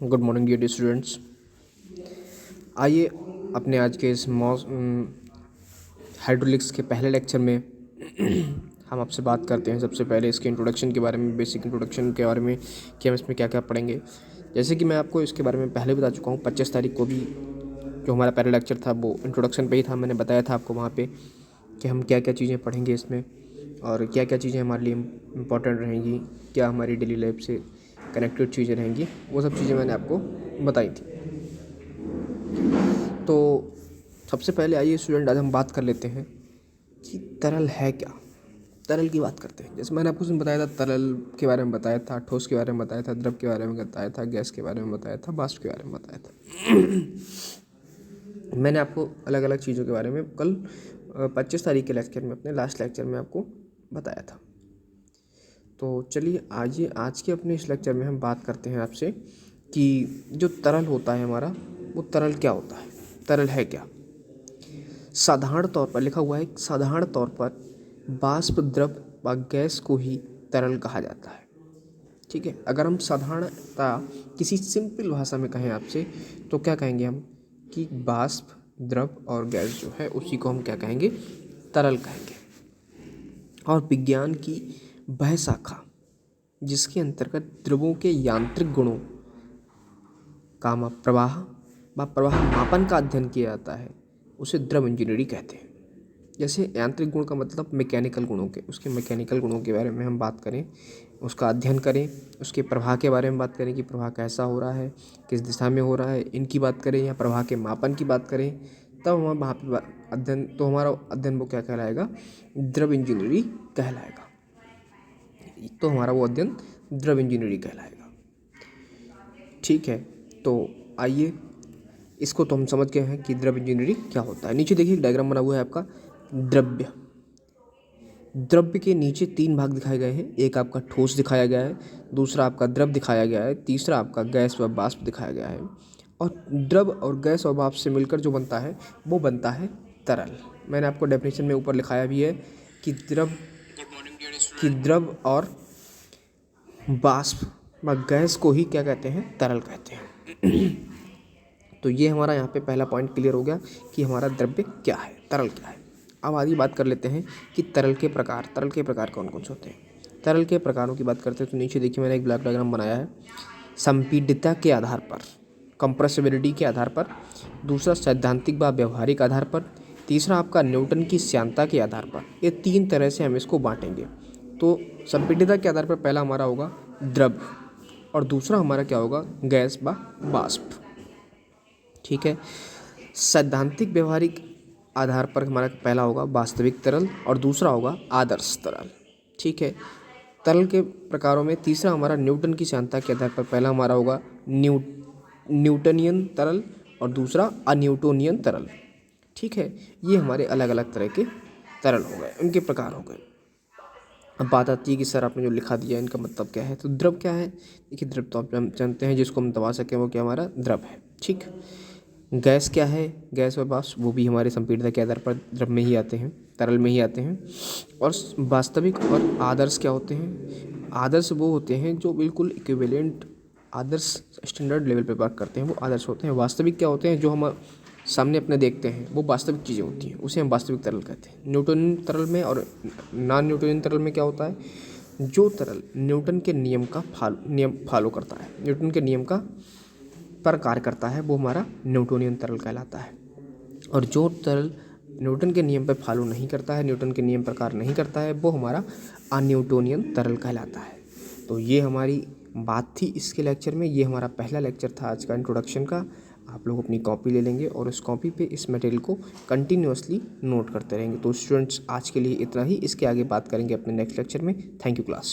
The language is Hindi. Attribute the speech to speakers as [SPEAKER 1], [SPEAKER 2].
[SPEAKER 1] Good morning dear students. आइए अपने आज के इस हाइड्रोलिक्स के पहले लेक्चर में हम आपसे बात करते हैं। सबसे पहले इसके इंट्रोडक्शन के बारे में, बेसिक इंट्रोडक्शन के बारे में कि हम इसमें क्या क्या पढ़ेंगे। जैसे कि मैं आपको इसके बारे में पहले बता चुका हूँ, 25 तारीख को भी जो हमारा पहला लेक्चर था वो इंट्रोडक्शन पे ही था। मैंने बताया था आपको वहाँ पे कि हम क्या क्या चीज़ें पढ़ेंगे इसमें और क्या क्या चीज़ें हमारे लिए इम्पॉर्टेंट रहेंगी, क्या हमारी डेली लाइफ से कनेक्टेड चीज़ें रहेंगी, वो सब चीज़ें मैंने आपको बताई थी। तो सबसे पहले आइए स्टूडेंट, आज हम बात कर लेते हैं कि तरल है क्या। तरल की बात करते हैं। जैसे मैंने आपको उसमें बताया था, तरल के बारे में बताया था, ठोस के बारे में बताया था, द्रव के बारे में बताया था, गैस के बारे में बताया था, वाष्प के बारे में बताया था। मैंने आपको अलग अलग चीज़ों के बारे में कल 25 तारीख के लेक्चर में, अपने लास्ट लेक्चर में आपको बताया था। तो चलिए आज के अपने इस लेक्चर में हम बात करते हैं आपसे कि जो तरल होता है हमारा, वो तरल क्या होता है, तरल है क्या। साधारण तौर पर लिखा हुआ है, साधारण तौर पर वाष्प, द्रव व गैस को ही तरल कहा जाता है। ठीक है, अगर हम साधारणता किसी सिंपल भाषा में कहें आपसे तो क्या कहेंगे हम कि वाष्प, द्रव और गैस जो है उसी को हम क्या कहेंगे, तरल कहेंगे। और विज्ञान की वह शाखा जिसके अंतर्गत द्रवों के यांत्रिक गुणों का प्रवाह व प्रवाह मापन का अध्ययन किया जाता है, उसे द्रव इंजीनियरिंग कहते हैं। जैसे यांत्रिक गुण का मतलब मैकेनिकल गुणों के, उसके मैकेनिकल गुणों के बारे में हम बात करें, उसका अध्ययन करें, उसके प्रवाह के बारे में बात करें कि प्रवाह कैसा हो रहा है, किस दिशा में हो रहा है, इनकी बात करें या प्रवाह के मापन की बात करें, तब हम वहाँ पर अध्ययन, तो हमारा अध्ययन वो क्या कहलाएगा, द्रव इंजीनियरिंग कहलाएगा। तो हमारा वो अध्ययन द्रव इंजीनियरिंग कहलाएगा। ठीक है, तो आइए इसको तो हम समझ गए हैं कि द्रव इंजीनियरिंग क्या होता है। नीचे देखिए एक डायग्राम बना हुआ है आपका, द्रव्य। द्रव्य के नीचे 3 भाग दिखाए गए हैं। एक आपका ठोस दिखाया गया है, दूसरा आपका द्रव दिखाया गया है, तीसरा आपका गैस व वाष्प दिखाया गया है। और द्रव और गैस और वाष्प से मिलकर जो बनता है वो बनता है तरल। मैंने आपको डेफिनेशन में ऊपर लिखाया भी है कि द्रव और वाष्प व गैस को ही क्या कहते हैं, तरल कहते हैं। तो ये हमारा यहाँ पे पहला पॉइंट क्लियर हो गया कि हमारा द्रव्य क्या है, तरल क्या है। अब आगे बात कर लेते हैं कि तरल के प्रकार कौन कौन से होते हैं। तरल के प्रकारों की बात करते हैं तो नीचे देखिए मैंने एक ब्लॉक डायग्राम बनाया है। संपीड्यता के आधार पर, कंप्रेसिबिलिटी के आधार पर, दूसरा सैद्धांतिक व व्यवहारिक आधार पर, तीसरा आपका न्यूटन की श्यानता के आधार पर। ये 3 तरह से हम इसको बांटेंगे। तो संपीड्यता के आधार पर पहला हमारा होगा द्रव और दूसरा हमारा क्या होगा, गैस व वाष्प। ठीक है, सैद्धांतिक व्यवहारिक आधार पर हमारा पहला होगा वास्तविक तरल और दूसरा होगा आदर्श तरल। ठीक है, तरल के प्रकारों में तीसरा हमारा न्यूटन की श्यानता के आधार पर पहला हमारा होगा न्यूटनियन तरल और दूसरा अन्यूटोनियन तरल। ठीक है, ये हमारे अलग अलग तरह के तरल हो गए, उनके प्रकार हो गए। अब बात आती है कि सर आपने जो लिखा दिया इनका मतलब क्या है। तो द्रव क्या है, देखिए द्रव तो आप जानते हैं, जिसको हम दबा सकें वो क्या हमारा द्रव है। ठीक, गैस क्या है, गैस और वाष्प वो भी हमारे संपीड़िता के आधार पर द्रव में ही आते हैं, तरल में ही आते हैं। और वास्तविक और आदर्श क्या होते हैं, आदर्श वो होते हैं जो बिल्कुल इक्विवेलेंट, आदर्श स्टैंडर्ड लेवल पे बात करते हैं, वो आदर्श होते हैं। वास्तविक क्या होते हैं, जो हम सामने अपने देखते हैं, वो वास्तविक चीज़ें होती हैं, उसे हम वास्तविक तरल कहते हैं। न्यूटन तरल में और नॉन न्यूटोनियन तरल में क्या होता है, जो तरल न्यूटन के नियम फॉलो करता है, न्यूटन के नियम का पर कार्य करता है, वो हमारा न्यूटोनियन तरल कहलाता है। और जो तरल न्यूटन के नियम पर फॉलो नहीं करता है, न्यूटन के नियम पर कार्य नहीं करता है, वो हमारा अन्यूटोनियन तरल कहलाता है। तो ये हमारी बात थी इसके लेक्चर में। ये हमारा पहला लेक्चर था आज का इंट्रोडक्शन का। आप लोग अपनी कॉपी ले लेंगे और उस कॉपी पे इस मटेरियल को कंटिन्यूअसली नोट करते रहेंगे। तो स्टूडेंट्स आज के लिए इतना ही, इसके आगे बात करेंगे अपने नेक्स्ट लेक्चर में। Thank you class.